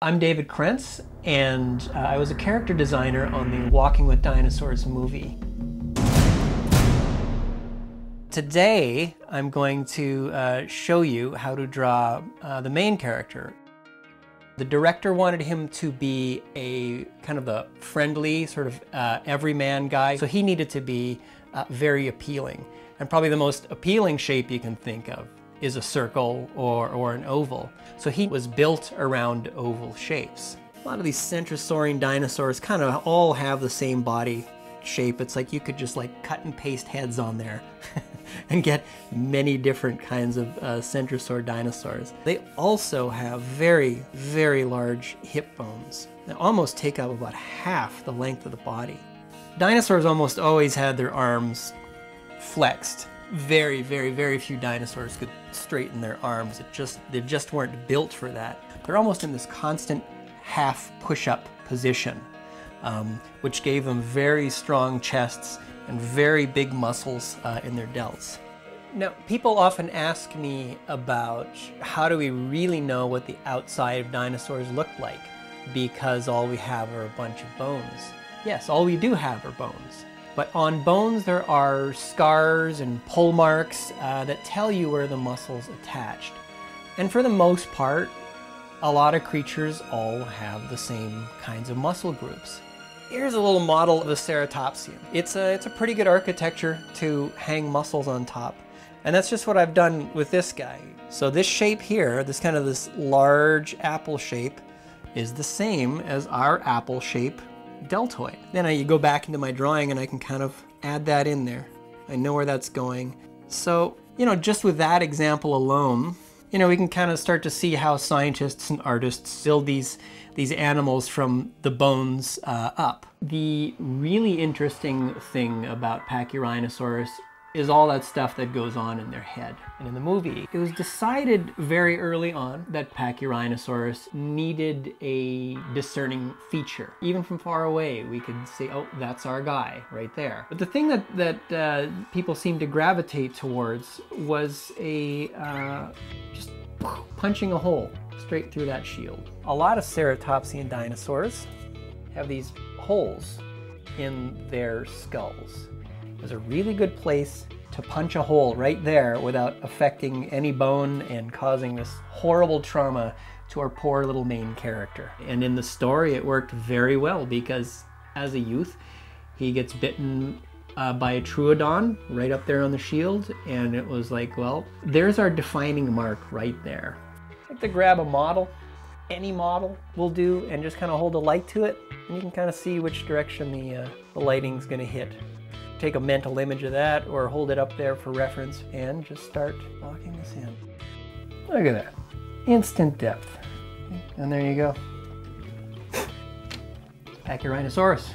I'm David Krentz, and I was a character designer on the Walking with Dinosaurs movie. Today, I'm going to show you how to draw the main character. The director wanted him to be a kind of a friendly, sort of everyman guy, so he needed to be very appealing. And probably the most appealing shape you can think of is a circle or an oval. So he was built around oval shapes. A lot of these centrosaurine dinosaurs kind of all have the same body shape. It's like you could just like cut and paste heads on there and get many different kinds of centrosaur dinosaurs. They also have very, very large hip bones that almost take up about half the length of the body. Dinosaurs almost always had their arms flexed. Very, very, very few dinosaurs could straighten their arms. They just weren't built for that. They're almost in this constant half push-up position, which gave them very strong chests and very big muscles in their delts. Now, people often ask me about how do we really know what the outside of dinosaurs look like, because all we have are a bunch of bones. Yes, all we do have are bones. But on bones there are scars and pull marks that tell you where the muscle's attached. And for the most part, a lot of creatures all have the same kinds of muscle groups. Here's a little model of a Ceratopsian. It's a pretty good architecture to hang muscles on top. And that's just what I've done with this guy. So this shape here, this large apple shape, is the same as our apple shape deltoid. Then you go back into my drawing and I can kind of add that in there. I know where that's going. So, just with that example alone, we can kind of start to see how scientists and artists build these animals from the bones up. The really interesting thing about Pachyrhinosaurs is all that stuff that goes on in their head. And in the movie, it was decided very early on that Pachyrhinosaurs needed a discerning feature. Even from far away, we could say, oh, that's our guy right there. But the thing that people seemed to gravitate towards was just punching a hole straight through that shield. A lot of Ceratopsian dinosaurs have these holes in their skulls. There's a really good place to punch a hole right there without affecting any bone and causing this horrible trauma to our poor little main character. And in the story it worked very well because as a youth he gets bitten by a troodon right up there on the shield, and it was like, well, there's our defining mark right there. I like to grab a model, any model will do, and just kind of hold a light to it, and you can kind of see which direction the lighting's going to hit. Take a mental image of that or hold it up there for reference and just start locking this in. Look at that. Instant depth. And there you go. Pachyrhinosaurus.